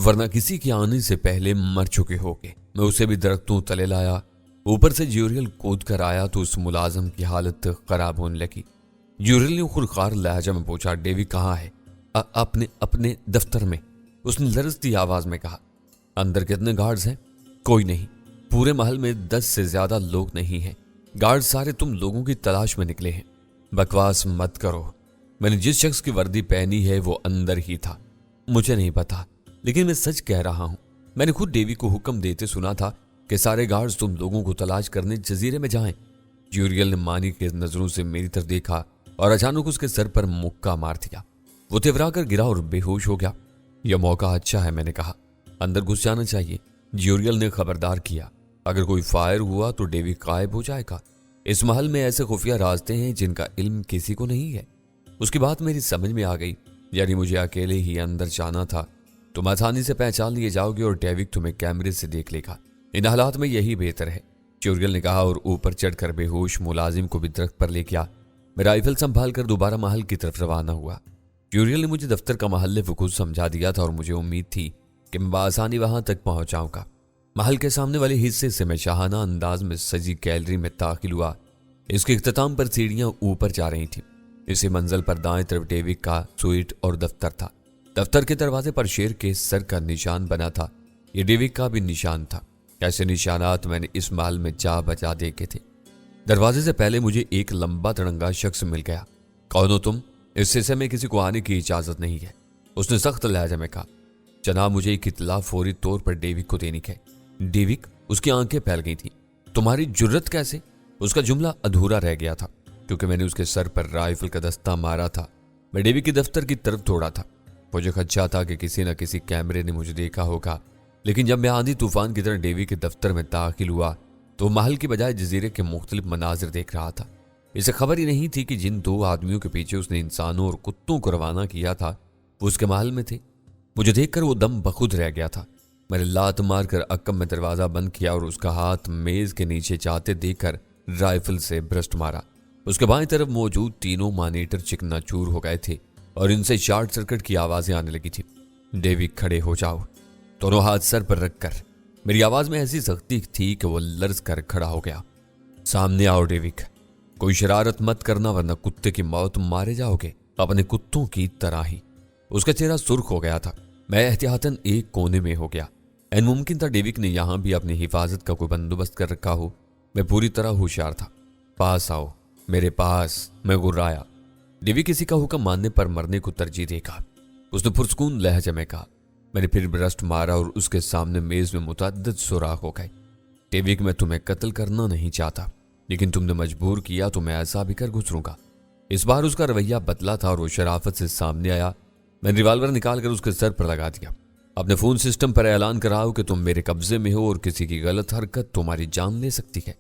वरना किसी के आने से पहले मर चुके होगे। मैं उसे भी दरख्तों तले लाया। ऊपर से ज्यूरियल कूद कर आया तो उस मुलाजिम की हालत खराब होने लगी। ज्यूरियल ने खुरखार लहजा में पूछा, डेविड कहाँ है? अपने अपने दफ्तर में, उसने लरजती आवाज में कहा। अंदर कितने गार्ड्स हैं? कोई नहीं। पूरे महल में 10 से ज्यादा लोग नहीं हैं। गार्ड सारे तुम लोगों की तलाश में निकले हैं। बकवास मत करो। मैंने जिस शख्स की वर्दी पहनी है वो अंदर ही था। मुझे नहीं पता, लेकिन मैं सच कह रहा हूं। मैंने खुद डेवी को हुक्म देते सुना था कि सारे गार्ड्स तुम लोगों को तलाश करने जजीरे में जाएं। ज्यूरियल ने मानी की नजरों से मेरी तरफ देखा और अचानक उसके सर पर मुक्का मार दिया। वो तिवरा कर गिरा और बेहोश हो गया। यह मौका अच्छा है, मैंने कहा। अंदर घुस जाना चाहिए। ज्यूरियल ने खबरदार किया, अगर कोई फायर हुआ तो डेवी गायब हो जाएगा। इस महल में ऐसे खुफिया रास्ते हैं जिनका इल्म किसी को नहीं है। उसकी बात मेरी समझ में आ गई, यानी मुझे अकेले ही अंदर जाना था। तुम आसानी से पहचान लिए जाओगे और डेविड तुम्हें कैमरे से देख लेगा। इन हालात में यही बेहतर है, ज्यूरियल ने कहा और ऊपर चढ़कर बेहोश मुलाजिम को भी दरख्त पर ले गया। मैं राइफल संभाल कर दोबारा महल की तरफ रवाना हुआ। ज्यूरियल ने मुझे दफ्तर का महल वकूफ समझा दिया था और मुझे उम्मीद थी कि मैं बासानी वहां तक पहुंच जाऊंगा। महल के सामने वाले हिस्से से मैं शाहाना अंदाज में सजी गैलरी में दाखिल हुआ। इसके इख्तिताम पर सीढ़ियां ऊपर जा रही थी। इसी मंजिल पर दाएं तरफ डेविड का स्वीट और दफ्तर था। दफ्तर के दरवाजे पर शेर के सर का निशान बना था। यह डेविड का भी निशान था। ऐसे निशानात मैंने इस महल में जा बजा देखे थे। दरवाजे से पहले मुझे एक लंबा तड़ंगा शख्स मिल गया। कौन हो तुम? इस हिस्से में किसी को आने की इजाजत नहीं है, उसने सख्त लहजे में कहा। जनाब, मुझे एक इत्तला फौरी तौर पर डेविड को देनी है। डेविड? उसकी आंखें फैल गई थी। तुम्हारी जुर्रत कैसे? उसका जुमला अधूरा रह गया था क्योंकि मैंने उसके सर पर राइफल का दस्ता मारा था। मैं डेविड के दफ्तर की तरफ दौड़ा था। मुझे खदशा था कि किसी न किसी कैमरे ने मुझे देखा होगा, लेकिन जब मैं आंधी तूफान की तरह डेविड के दफ्तर में दाखिल हुआ तो महल की बजाय जजीरे के मुख्तलिफ मनाजिर देख रहा था। इसे खबर ही नहीं थी कि जिन 2 आदमियों के पीछे उसने इंसानों और कुत्तों को रवाना किया था वो उसके महल में थे। मुझे देखकर वो दम बखुद रह गया था। मैंने लात मारकर अक्कम में दरवाजा बंद किया और उसका हाथ मेज के नीचे जाते देखकर राइफल से भ्रष्ट मारा। उसके बाएं तरफ मौजूद तीनों मॉनिटर चिकनाचूर हो गए थे और इनसे शॉर्ट सर्किट की आवाजें आने लगी थी। डेविड, खड़े हो जाओ। दोनों हाथ सर पर रखकर। मेरी आवाज में ऐसी सख्ती थी कि वो लर्ज कर खड़ा हो गया। सामने आओ डेविड, कोई शरारत मत करना वरना कुत्ते की मौत मारे जाओगे, अपने कुत्तों की तरह ही। उसका चेहरा सुर्ख हो गया था। मैं एहतियातन एक कोने में हो गया। एन मुमकिन था डेविड ने यहां भी अपनी हिफाजत का कोई बंदोबस्त कर रखा हो। मैं पूरी तरह होशियार था। पास आओ, मेरे पास, मैं गुर्राया। डेविड किसी का हुक्म मानने पर मरने को तरजीह देगा, उसने पुरस्कून लहजे में कहा। मैंने फिर ब्रस्ट मारा और उसके सामने मेज में मुतअद्दिद सुराख हो गए। डेविड, मैं तुम्हें कत्ल करना नहीं चाहता, लेकिन तुमने मजबूर किया तो मैं ऐसा भी कर गुजरूंगा। इस बार उसका रवैया बदला था और वो शराफत से सामने आया। मैंने रिवाल्वर निकालकर उसके सर पर लगा दिया। अपने फोन सिस्टम पर ऐलान कराओ कि तुम मेरे कब्जे में हो और किसी की गलत हरकत तुम्हारी जान ले सकती है।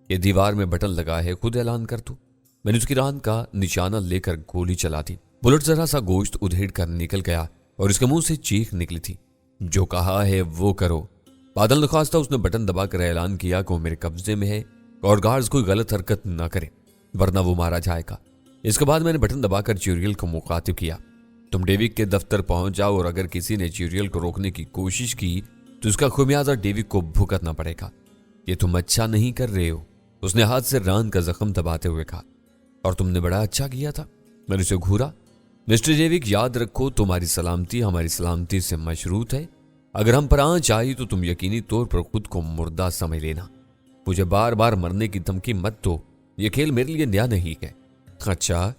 ये दीवार में बटन लगा है, खुद ऐलान कर दो। मैंने उसकी रान का निशाना लेकर गोली चला दी। बुलेट जरा सा गोश्त उधेड़ कर निकल गया और इसके मुंह से चीख निकली थी, जो कहा है वो करो। बादल नखास्ता उसने बटन दबाकर ऐलान किया कि वो मेरे कब्जे में है और गार्ड्स कोई गलत हरकत न करे वरना वो मारा जाएगा। इसके बाद मैंने बटन दबाकर ज्यूरियल को मुखातिब किया। तुम डेविड के दफ्तर पहुंच जाओ और अगर किसी ने ज्यूरियल को रोकने की कोशिश की तो उसका खुमियाजा डेविड को भुगतना पड़ेगा। ये तुम अच्छा नहीं कर रहे हो, उसने हाथ से रान का जख्म दबाते हुए कहा। और तुमने बड़ा अच्छा किया था। मैंने उसे घूरा। मिस्टर डेविड, याद रखो तुम्हारी सलामती हमारी सलामती से मशरूत है। अगर हम पर आंच आई तो तुम यकीनी तौर पर खुद को मुर्दा समझ लेना। मुझे बार बार मरने की धमकी मत दो, यह खेल मेरे लिए नया नहीं है। अच्छा,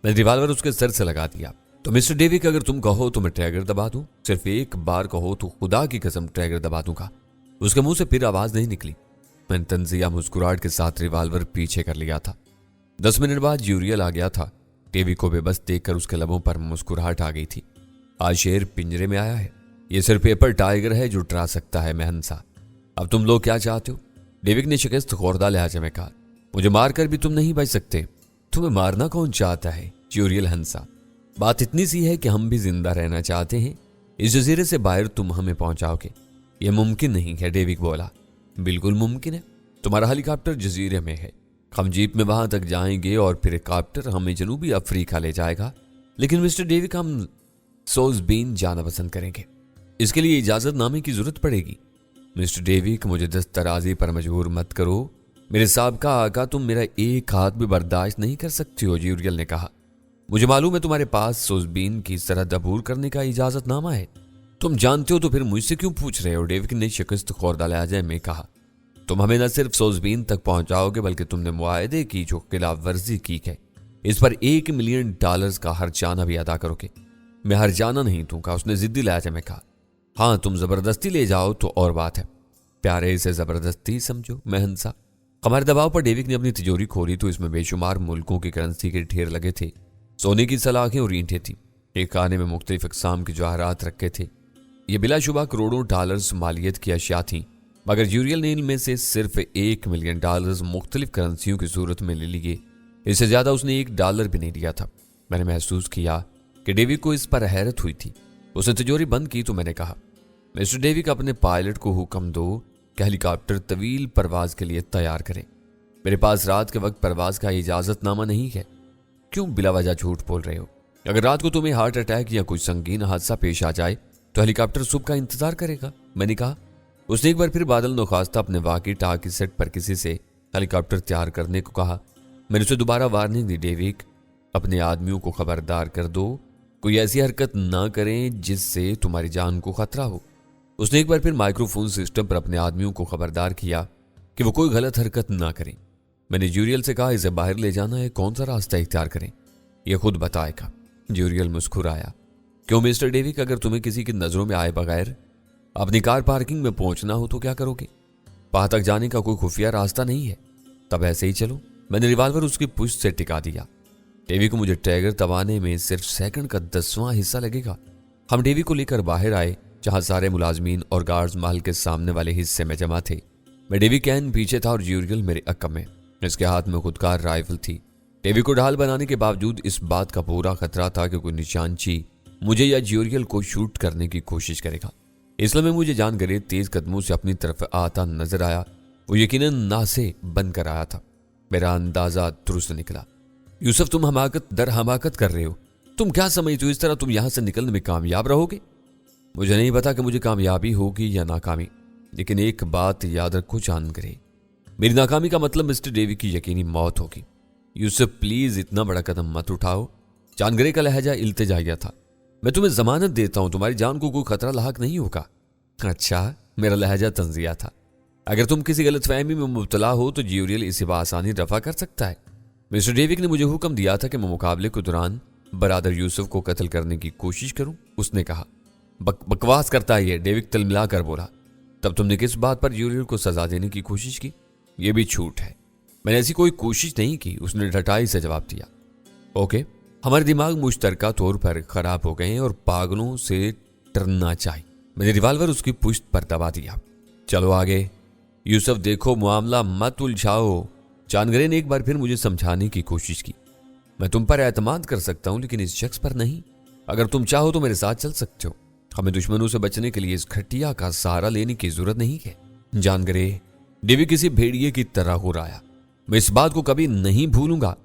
मैं रिवाल्वर उसके सर से लगा दिया। तो मिस्टर डेविड, अगर तुम कहो तो मैं ट्रैगर दबा दूं, सिर्फ एक बार कहो तो खुदा की कसम ट्रैगर दबा दूंगा। उसके मुंह से फिर आवाज नहीं निकली। मैंने तंजिया मुस्कुराहट के साथ रिवाल्वर पीछे कर लिया था। 10 मिनट बाद ज्यूरियल आ गया था। डेविड को बेबस देखकर उसके लबों पर मुस्कुराहट आ गई थी। आज शेर पिंजरे में आया है, ये सिर्फ पेपर टाइगर है जो डरा सकता है मेहनसा। अब तुम लोग क्या चाहते हो? डेविड ने शिकस्त खोरदा लहजे में कहा। मुझे मारकर भी तुम नहीं बच सकते। तुम्हें मारना कौन चाहता है? ज्यूरियल हंसा। बात इतनी सी है कि हम भी जिंदा रहना चाहते हैं। इस जजीरे से बाहर तुम हमें पहुंचाओगे? यह मुमकिन नहीं है, डेविड बोला। बिल्कुल मुमकिन है। तुम्हारा हेलीकॉप्टर जजीरे में है, हम जीप में वहां तक जाएंगे और फिर हेलीकॉप्टर हमें जनूबी अफ्रीका ले जाएगा। लेकिन मिस्टर डेविड, हम सोजबीन जाना पसंद करेंगे। इसके लिए इजाजतनामे की जरूरत पड़ेगी। मिस्टर डेविक, मुझे दस्तराजी पर मजबूर मत करो। मेरे साबका आका, तुम मेरा एक हाथ भी बर्दाश्त नहीं कर सकती हो, ज्यूरियल ने कहा। मुझे मालूम है तुम्हारे पास सोजबीन की सरहद अबूर करने का इजाजतनामा है। तुम जानते हो तो फिर मुझसे क्यों पूछ रहे हो? डेविक ने शिकस्त खोरदा लहजे में कहा। तुम हमें न सिर्फ सोजबीन तक पहुंचाओगे बल्कि तुमने मुआहदे की जो खिलाफ वर्जी की है इस पर $1 मिलियन का हर्जाना भी अदा करोगे। मैं हर्जाना नहीं दूंगा, उसने जिद्दी लहजे में कहा। हाँ, तुम जबरदस्ती ले जाओ तो और बात है। प्यारे, इसे जबरदस्ती समझो, मैं हंसा। हमारे दबाव पर डेविक ने अपनी तिजोरी खोली तो इसमें बेशुमार मुल्कों की करेंसी के ढेर लगे थे। सोने की सलाखें और ईंटें थी। एक खाने में मुख्तलिफ अक़साम के जवाहरात रखे थे। ये बिलाशुबा करोड़ों डॉलर्स मालियत की अशिया थी, मगर ज्यूरियल ने इनमें से सिर्फ $1 मिलियन मुख्तलिफ करेंसियों की सूरत में ले लिए। इससे ज्यादा उसने $1 भी नहीं लिया था। मैंने महसूस किया कि डेविक को इस पर हैरत हुई थी। उसने तिजोरी बंद की तो मैंने कहा, मिस्टर डेविक, अपने पायलट को हुक्म दो कि हेलीकॉप्टर तवील परवाज के लिए तैयार करें। मेरे पास रात के वक्त परवाज का इजाजतनामा नहीं है। क्यों बिलावजह झूठ बोल रहे हो? अगर रात को तुम्हें हार्ट अटैक या कुछ संगीन हादसा पेश आ जाए तो हेलीकॉप्टर सुबह का इंतजार करेगा, मैंने कहा। उसने एक बार फिर बादल नखास्ता अपने वाकी टाकी सेट पर किसी से हेलीकॉप्टर तैयार करने को कहा। मैंने उसे दोबारा वार्निंग दी, डेविक, अपने आदमियों को खबरदार कर दो, कोई ऐसी हरकत ना करें जिससे तुम्हारी जान को खतरा हो। उसने एक बार फिर माइक्रोफोन सिस्टम पर अपने आदमियों को खबरदार किया कि वो कोई गलत हरकत ना करें। मैंने ज्यूरियल से कहा, इसे बाहर ले जाना है, कौन सा रास्ता इख्तियार करें, यह खुद बताएगा। ज्यूरियल मुस्कुराया। क्यों मिस्टर डेविक, अगर तुम्हें किसी की नजरों में आए बगैर अपनी कार पार्किंग में पहुंचना हो तो क्या करोगे? वहां तक जाने का कोई खुफिया रास्ता नहीं है। तब ऐसे ही चलो। मैंने रिवाल्वर उसकी पुश्त से टिका दिया। डेवी को मुझे टैगर दबाने में सिर्फ सेकंड का 10वां हिस्सा लगेगा। हम डेवी को लेकर बाहर आए, जहां सारे मुलाजमीन और गार्ड्स महल के सामने वाले हिस्से में जमा थे। मैं डेवी कैन पीछे था और ज्यूरियल मेरे अक्ब में। इसके हाथ में खुदकार राइफल थी। डेवी को ढाल बनाने के बावजूद इस बात का पूरा खतरा था कि कोई निशानची मुझे या ज्यूरियल को शूट करने की कोशिश करेगा। इसलिए मैं मुझे जान गरे तेज कदमों से अपनी तरफ आता नजर आया। वो यकीनन नासे बनकर आया था। मेरा अंदाजा दुरुस्त निकला। यूसुफ, तुम हमाकत दर हमाकत कर रहे हो। तुम क्या समझते हो इस तरह तुम यहां से निकलने में कामयाब रहोगे? मुझे नहीं पता कि मुझे कामयाबी होगी या नाकामी, लेकिन एक बात याद रखो जानगरे, मेरी नाकामी का मतलब मिस्टर डेवी की यकीनी मौत होगी। यूसुफ, प्लीज इतना बड़ा कदम मत उठाओ। जानगरे का लहजा इल्तिजाइया था। मैं तुम्हें जमानत देता हूं, तुम्हारी जान को कोई खतरा लाक नहीं होगा। अच्छा, मेरा लहजा तंजिया था। अगर तुम किसी गलतफहमी में मुब्तला हो तो ज्यूरियल इसे आसानी रफा कर सकता है। मिस्टर डेविक ने मुझे हुक्म दिया था कि मैं मुकाबले के दौरान बरादर यूसुफ को कत्ल करने की कोशिश करूं। उसने कहा, बकवास करता है ये, डेविक तिलमिला कर बोला। तब तुमने किस बात पर ज्यूरियल को सजा देने की कोशिश की? यह भी झूठ है, मैंने ऐसी कोई कोशिश नहीं की, उसने डटाई से जवाब दिया। ओके, हमारे दिमाग मुश्तरका तौर पर खराब हो गए हैं और पागलों से डरना चाहिए। मैंने रिवाल्वर उसकी पुश्त पर दबा दिया। चलो आगे। यूसुफ, देखो मामला मत उलझाओ। जानगरे ने एक बार फिर मुझे समझाने की कोशिश की। मैं तुम पर एतमाद कर सकता हूं लेकिन इस शख्स पर नहीं। अगर तुम चाहो तो मेरे साथ चल सकते हो। हमें दुश्मनों से बचने के लिए इस घटिया का सहारा लेने की जरूरत नहीं है। जानगरे, डेवी किसी भेड़िए की तरह हो रहा है। मैं इस बात को कभी नहीं भूलूंगा।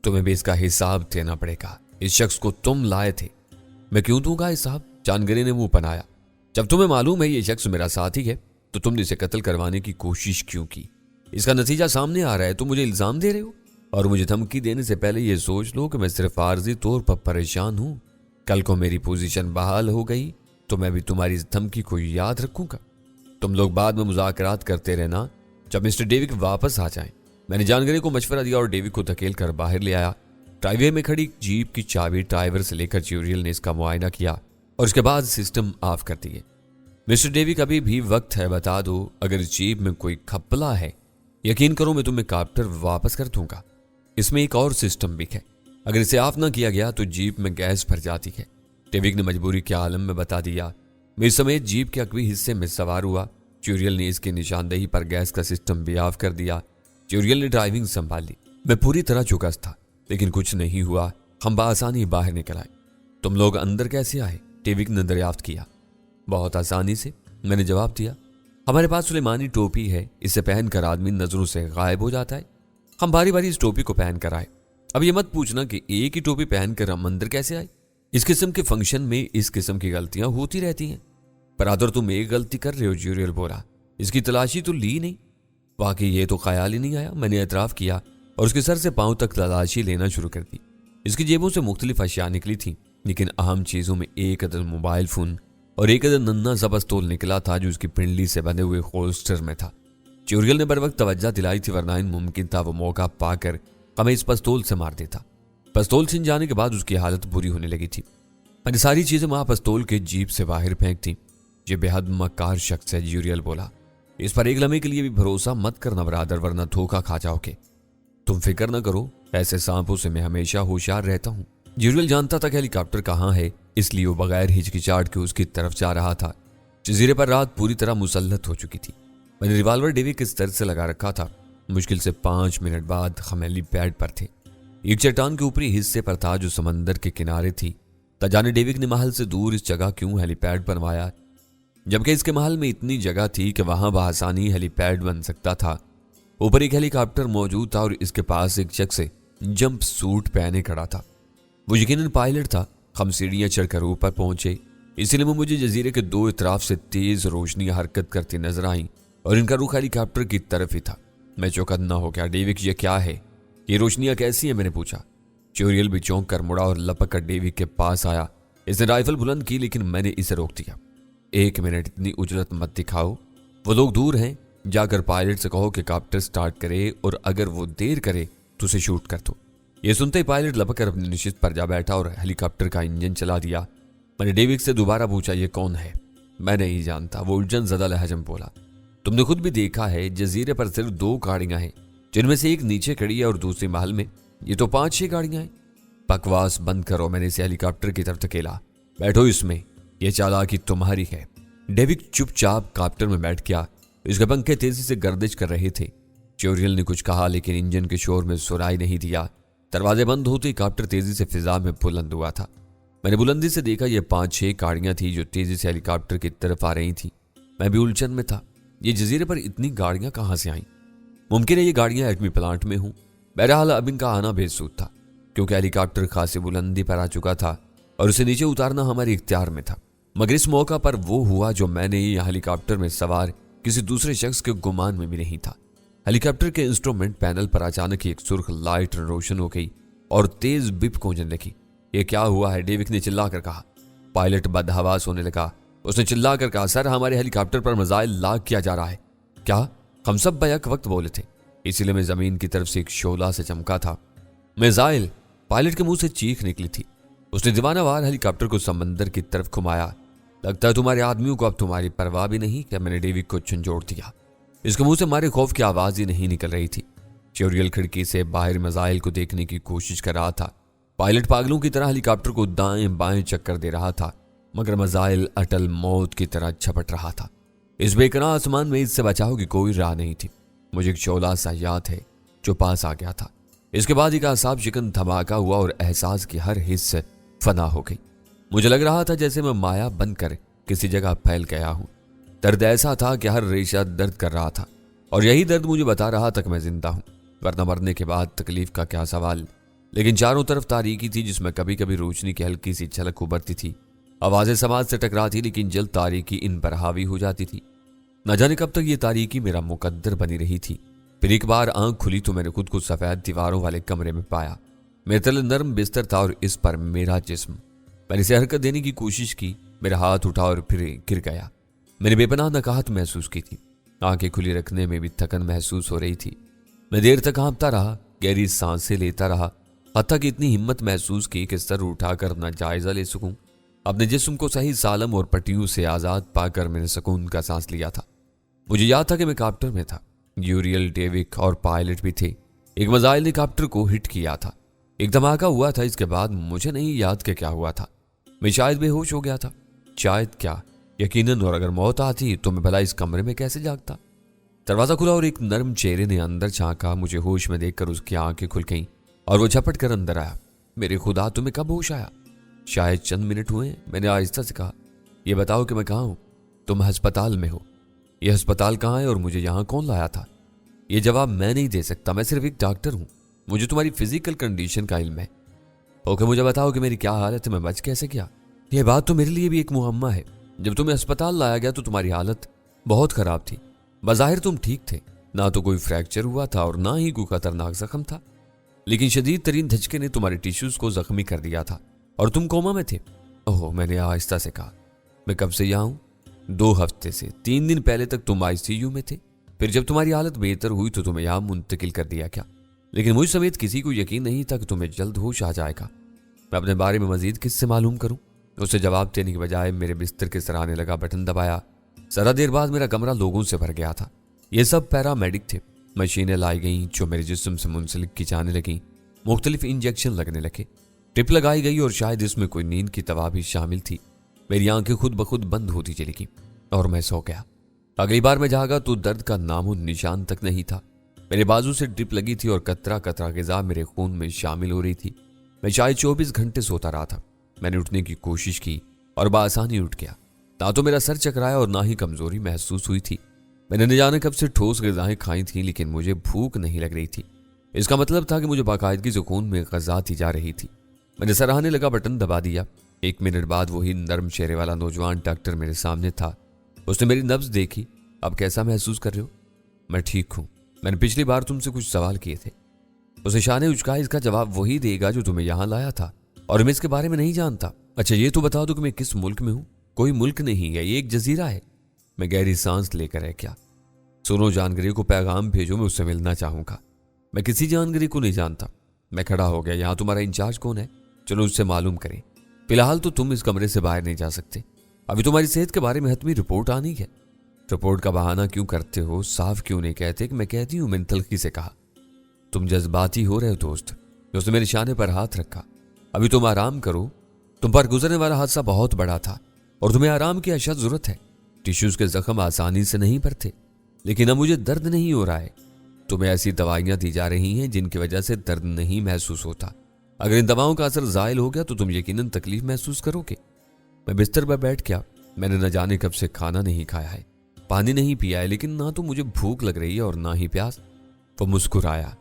तुम्हें भी इसका हिसाब देना पड़ेगा। इस शख्स को तुम लाए थे। मैं क्यों दूंगा हिसाब? जानगरे ने मुंह बनाया। जब तुम्हें मालूम है ये शख्स मेरा साथी है तो तुमने इसे कत्ल करवाने की कोशिश क्यों की? इसका नतीजा सामने आ रहा है, तुम मुझे इल्जाम दे रहे हो। और मुझे धमकी देने से पहले यह सोच लो कि मैं सिर्फ आर्जी तौर पर परेशान हूं। कल को मेरी पोजीशन बहाल हो गई तो मैं भी तुम्हारी इस धमकी को याद रखूंगा। तुम लोग बाद में मुज़ाकरात करते रहना जब मिस्टर डेविक वापस आ जाएं। मैंने जानगरे को मशवरा दिया और डेविक को धकेल कर बाहर ले आया। ड्राइववे में खड़ी जीप की चाबी ड्राइवर से लेकर ज्यूरियल ने इसका मुआयना किया और उसके बाद सिस्टम ऑफ कर दिए। मिस्टर डेविक, अभी भी वक्त है, बता दो अगर जीप में कोई खपला है। यकीन करो मैं तुम्हें काप्टर वापस कर दूंगा। इसमें एक और सिस्टम भी है, अगर इसे ऑफ ना किया गया तो जीप में गैस भर जाती है। डेविक ने मजबूरी के आलम में बता दिया। मेरे समेत जीप के अगवी हिस्से में सवार हुआ। ज्यूरियल ने इसकी निशानदेही पर गैस का सिस्टम भी ऑफ कर दिया। ज्यूरियल ने ड्राइविंग संभाली। मैं पूरी तरह चौकस था लेकिन कुछ नहीं हुआ। हम बआसानी बाहर निकल आए। तुम लोग अंदर कैसे आए? डेविक ने दरियाफ्त किया। बहुत आसानी से, मैंने जवाब दिया। हमारे पास सुलेमानी टोपी है, इसे पहनकर आदमी नजरों से गायब हो जाता है। हम बारी बारी इस टोपी को पहनकर आए। अब ये मत पूछना कि एक ही टोपी पहनकर हम अंदर कैसे आए। इस किस्म के फंक्शन में इस किस्म की गलतियां होती रहती हैं। बरादर तुम एक गलती कर रहे हो, ज्यूरियल बोला। इसकी तलाशी तो ली नहीं। वाकई ये तो ख्याल ही नहीं आया, मैंने एतराफ़ किया और उसके सर से पांव तक तलाशी लेना शुरू कर दी। इसकी जेबों से मुख्तलिफ अशिया निकली थी, लेकिन अहम चीज़ों में एक अदद मोबाइल फ़ोन और एक अदद नन्हा सा पिस्तौल निकला था जो उसकी पिंडली से बंधे हुए होल्स्टर में था। ज्यूरियल ने बर वक्त तवज्जो दिलाई थी, वरना मुमकिन था वो मौका पाकर हमें इस पिस्तौल से मार देता। पिस्तौल छिन जाने के बाद उसकी हालत बुरी होने लगी थी। मैंने सारी चीज़ें वहां पिस्तौल के जीप से बाहर फेंक दी। ये बेहद मक्कार शख्स है, ज्यूरियल बोला। इस पर एक लम्हे के लिए भी भरोसा मत करना बरादर, वरना धोखा खा जाओगे। तुम फिक्र न करो, ऐसे सांपों से मैं हमेशा होशियार रहता हूँ। ज्यूरियल जानता था कि हेलीकॉप्टर कहाँ है, इसलिए वो बगैर हिचकिचाहट के उसकी तरफ जा रहा था। जजीरे पर रात पूरी तरह मुसल्लत हो चुकी थी। मैंने रिवाल्वर डेविड के स्तर से लगा रखा था। मुश्किल से 5 मिनट बाद हम हेलीपैड पर थे। एक चट्टान के ऊपरी हिस्से पर था जो समंदर के किनारे थी। जाने डेविड ने महल से दूर इस जगह क्यों हेलीपैड बनवाया, जबकि इसके महल में इतनी जगह थी कि वहां बआसानी हेलीपैड बन सकता था। ऊपर एक हेलीकॉप्टर मौजूद था और इसके पास एक शख्स जंप सूट पहने खड़ा था। वो यकीनन पायलट था। हम सीढ़ियां चढ़कर ऊपर पहुंचे, इसलिए वो मुझे जजीरे के दो इतराफ से तेज रोशनी हरकत करती नजर आई और इनका रुख हेलीकॉप्टर की तरफ ही था। मैं चौकन्ना हो गया। डेविड, ये क्या है? ये रोशनियां कैसी है? मैंने पूछा। ज्यूरियल भी चौंक कर मुड़ा और लपक कर डेविड के पास आया। इसने राइफल बुलंद की, लेकिन मैंने इसे रोक दिया। 1 मिनट, इतनी उजरत मत दिखाओ। वो लोग दूर हैं, जाकर पायलट से कहो कि कॉप्टर स्टार्ट करे और अगर वो देर करे तो उसे शूट कर दो। ये सुनते ही पायलट लपक कर अपनी निश्चित पर जा बैठा और हेलीकॉप्टर का इंजन चला दिया। मैंने डेविड से दोबारा पूछा, ये कौन है? मैं नहीं जानता, वो उलझन ज़दा लहजा में बोला। तुमने खुद भी देखा है, जजीरे पर सिर्फ 2 गाड़ियां हैं, जिनमें से एक नीचे खड़ी है और दूसरी महल में। ये तो 5-6 गाड़ियां हैं। बकवास बंद करो, मैंने इसे हेलीकॉप्टर की तरफ धकेला। बैठो इसमें, यह चालाकी तुम्हारी है। डेविड चुपचाप कॉप्टर में बैठ गया। इसके पंखे तेजी से गर्दिश कर रहे थे। ज्यूरियल ने कुछ कहा, लेकिन इंजन के शोर में सुनाई नहीं दिया। दरवाजे बंद होते ही कॉप्टर तेजी से फिजा में बुलंद हुआ था। मैंने बुलंदी से देखा, यह 5-6 गाड़ियां थी जो तेजी से हेलीकॉप्टर की तरफ आ रही थी। मैं भी उलझन में था। ये जजीरे पर इतनी गाड़ियां कहां से आईं? मुमकिन है ये गाड़ियां एटमी प्लांट में हूं। बहरहाल अब इनका आना बेसूद था, क्योंकि हेलीकॉप्टर खासी बुलंदी पर आ चुका था और उसे नीचे उतारना हमारे इख्तियार में था। मगर इस मौका पर वो हुआ जो मैंने यह हेलीकॉप्टर में सवार किसी दूसरे शख्स के गुमान में भी नहीं था। हेलीकॉप्टर के इंस्ट्रूमेंट पैनल पर अचानक एक सुर्ख लाइट रोशन हो गई और तेज बिप गूंजने लगी। ये क्या हुआ है? डेविड ने चिल्लाकर कहा। पायलट बदहवास होने लगा। उसने चिल्लाकर कहा, सर, हमारे हेलीकॉप्टर पर मिसाइल लॉन्च किया जा रहा है। क्या? हम सब बैक वक्त बोले थे, इसीलिए मैं जमीन की तरफ से एक शोला से चमका था। मिसाइल? पायलट के मुंह से चीख निकली थी। उसने दीवानावार हेलीकॉप्टर को समंदर की तरफ घुमाया। लगता है तुम्हारे आदमियों को अब तुम्हारी परवाह भी नहीं। क्या? मैंने डेविड को झंझोड़ दिया। इसके मुंह से हमारे खौफ की आवाज ही नहीं निकल रही थी। ज्यूरियल खिड़की से बाहर मिसाइल को देखने की कोशिश कर रहा था। पायलट पागलों की तरह हेलीकॉप्टर को दाएं बाएं चक्कर दे रहा था, मगर मिसाइल अटल मौत की तरह झपट रहा था। इस बेकरार आसमान में इससे बचाव की कोई राह नहीं थी। मुझे एक शोला सा याद है जो पास आ गया था। इसके बाद एक आसाब शिकन धमाका हुआ और एहसास की हर हिस्स फना हो गई। मुझे लग रहा था जैसे मैं माया बनकर किसी जगह फैल गया हूं। दर्द ऐसा था कि हर रेशा दर्द कर रहा था और यही दर्द मुझे बता रहा था कि मैं जिंदा हूं, वरना मरने के बाद तकलीफ का क्या सवाल। लेकिन चारों तरफ तारीकी थी, जिसमें कभी कभी रोशनी की हल्की सी झलक उभरती थी। आवाजें समाज से टकराती, लेकिन जल्द तारीकी इन पर हावी हो जाती थी। न जाने कब तक ये तारीकी मेरा मुकद्दर बनी रही थी। फिर एक बार आंख खुली तो मैंने खुद को सफेद दीवारों वाले कमरे में पाया। मेरे तले नरम बिस्तर था और इस पर मेरा जिस्म। मैंने इसे हरकत देने की कोशिश की। मेरा हाथ उठा और फिर गिर गया। मैंने बेपनाह नकाहत महसूस की थी। आंखें खुली रखने में भी थकन महसूस हो रही थी। मैं देर तक कांपता रहा, गहरी सांसें लेता रहा, हत्ता कि इतनी हिम्मत महसूस की कि सर उठाकर अपना जायजा ले सकूं। अपने जिस्म को सही सालम और पट्टियों से आजाद पाकर मैंने सुकून का सांस लिया था। मुझे याद था कि मैं कॉप्टर में था। ज्यूरियल, डेविड और पायलट भी थे। एक मिसाइल ने कॉप्टर को हिट किया था। एक धमाका हुआ था। इसके बाद मुझे नहीं याद कि क्या हुआ था। मैं शायद बेहोश हो गया था। शायद क्या, यकीनन। और अगर मौत आती तो मैं भला इस कमरे में कैसे जागता? दरवाजा खुला और एक नर्म चेहरे ने अंदर झांका। मुझे होश में देखकर उसकी आंखें खुल गईं और वो झपट कर अंदर आया। मेरे खुदा, तुम्हें कब होश आया? शायद चंद मिनट हुए। मैंने आहिस्ता से कहा, यह बताओ कि मैं कहाँ हूं? तुम अस्पताल में हो। यह अस्पताल कहाँ है और मुझे यहाँ कौन लाया था? यह जवाब मैं नहीं दे सकता। मैं सिर्फ एक डॉक्टर हूं। मुझे तुम्हारी फिजिकल कंडीशन का इल्म है। ओके, मुझे बताओ कि मेरी क्या हालत है, मैं बच कैसे गया? यह बात तो मेरे लिए भी एक मुअम्मा है। जब तुम्हें अस्पताल लाया गया तो तुम्हारी हालत बहुत खराब थी। बज़ाहिर तुम ठीक थे, ना तो कोई फ्रैक्चर हुआ था और ना ही कोई खतरनाक जख्म था, लेकिन शदीद तरीन धचके ने तुम्हारे टिश्यूज को जख्मी कर दिया था और तुम कोमा में थे। ओह, मैंने आहिस्ता से कहा। मैं कब से यहाँ हूँ? 2 हफ्ते से। 3 दिन पहले तक तुम ICU में थे, फिर जब तुम्हारी हालत बेहतर हुई तो तुम्हें यहाँ मुंतकिल कर दिया क्या? लेकिन मुझ समेत किसी को यकीन नहीं था कि तुम्हें जल्द होश आ जाएगा। मैं अपने बारे में मजीद किससे मालूम करूं? उसे जवाब देने के बजाय मेरे बिस्तर के सराहने लगा बटन दबाया। जरा देर बाद मेरा कमरा लोगों से भर गया था। ये सब पैरामेडिक थे। मशीनें लाई गईं जो मेरे जिस्म से मुंसलिक की जाने लगीं। मुख्तलिफ इंजेक्शन लगने लगे, टिप लगाई गई और शायद इसमें कोई नींद की दवा भी शामिल थी। मेरी आंखें खुद ब खुद बंद होती चली गई और मैं सो गया। अगली बार मैं जागा तो दर्द का नामो निशान तक नहीं था। मेरे बाजू से ड्रिप लगी थी और कतरा कतरा ग़िज़ा मेरे खून में शामिल हो रही थी। मैं शायद 24 घंटे सोता रहा था। मैंने उठने की कोशिश की और बासानी उठ गया। ना तो मेरा सर चकराया और ना ही कमजोरी महसूस हुई थी। मैंने न जाने कब से ठोस ग़िज़ाएं खाई थीं, लेकिन मुझे भूख नहीं लग रही थी। इसका मतलब था कि मुझे बाकायदगी से खून में ग़िज़ा दी जा रही थी। मैंने सराहने लगा बटन दबा दिया। 1 मिनट बाद वही नर्म चेहरे वाला नौजवान डॉक्टर मेरे सामने था। उसने मेरी नब्ज देखी। अब कैसा महसूस कर रहे हो? मैं ठीक हूँ। मैंने पिछली बार तुमसे कुछ सवाल किए थे। उसे शाने उचका। इसका जवाब वही देगा जो तुम्हें यहाँ लाया था और मैं इसके बारे में नहीं जानता। अच्छा ये तो बता दो कि मैं किस मुल्क में हूँ? कोई मुल्क नहीं है, ये एक जजीरा है। मैं गहरी सांस लेकर है क्या? सुनो, जानगरी को पैगाम भेजो, मैं उससे मिलना चाहूंगा। मैं किसी जानगरी को नहीं जानता। मैं खड़ा हो गया। यहाँ तुम्हारा इंचार्ज कौन है? चलो उससे मालूम करें। फिलहाल तो तुम इस कमरे से बाहर नहीं जा सकते। अभी तुम्हारी सेहत के बारे में हतमी रिपोर्ट आनी है। रिपोर्ट का बहाना क्यों करते हो? साफ क्यों नहीं कहते कि मैं कहती हूँ? मैंने तल्खी से कहा। तुम जज्बाती हो रहे हो दोस्त। उसने मेरे शाने पर हाथ रखा। अभी तुम आराम करो। तुम पर गुजरने वाला हादसा बहुत बड़ा था और तुम्हें आराम की अशद जरूरत है। टिश्यूज के जख्म आसानी से नहीं भरते, लेकिन अब मुझे दर्द नहीं हो रहा है। तुम्हें ऐसी दवाइयां दी जा रही हैं जिनकी वजह से दर्द नहीं महसूस होता। अगर इन दवाओं का असर जायल हो गया तो तुम यकीनन तकलीफ महसूस करोगे। मैं बिस्तर पर बैठ गया। मैंने न जाने कब से खाना नहीं खाया है, पानी नहीं पिया है, लेकिन ना तो मुझे भूख लग रही है और ना ही प्यास। वो मुस्कुराया।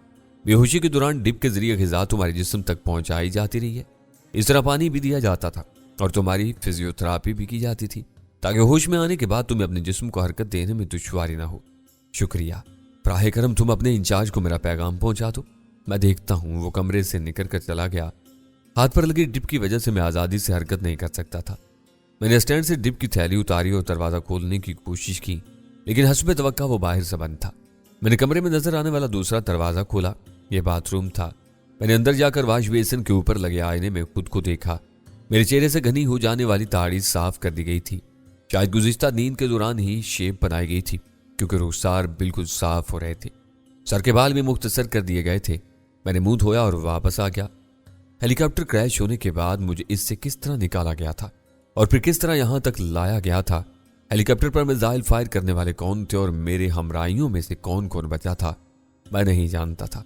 बेहोशी के दौरान डिप के जरिए ग़िज़ा तुम्हारे जिस्म तक पहुंचाई जाती रही है। इस तरह पानी भी दिया जाता था और तुम्हारी फिजियोथेरापी भी की जाती थी ताकि होश में आने के बाद तुम्हें अपने जिस्म को हरकत देने में दुश्वारी ना हो। शुक्रिया। प्राहे करम तुम अपने इंचार्ज को मेरा पैगाम पहुंचा दो। मैं देखता हूं। वो कमरे से निकल कर चला गया। हाथ पर लगी डिप की वजह से मैं आज़ादी से हरकत नहीं कर सकता था। मैंने स्टैंड से डिप की थैली उतारी और दरवाज़ा खोलने की कोशिश की, लेकिन हस्बे तवक्का वो बाहर से बंद था। मैंने कमरे में नजर आने वाला दूसरा दरवाज़ा खोला। यह बाथरूम था। मैंने अंदर जाकर वॉश बेसिन के ऊपर लगे आईने में खुद को देखा। मेरे चेहरे से घनी हो जाने वाली दाढ़ी साफ कर दी गई थी। शायद गुज़िश्ता नींद के दौरान ही शेप बनाई गई थी, क्योंकि रुखसार बिल्कुल साफ हो रहे थे। सर के बाल भी मुख्तसर कर दिए गए थे। मैंने मुंह धोया और वापस आ गया। हेलीकॉप्टर क्रैश होने के बाद मुझे इससे किस तरह निकाला गया था और फिर किस तरह यहां तक लाया गया था? हेलीकॉप्टर पर मिसाइल फायर करने वाले कौन थे और मेरे हमराइयों में से कौन कौन बचा था? मैं नहीं जानता था।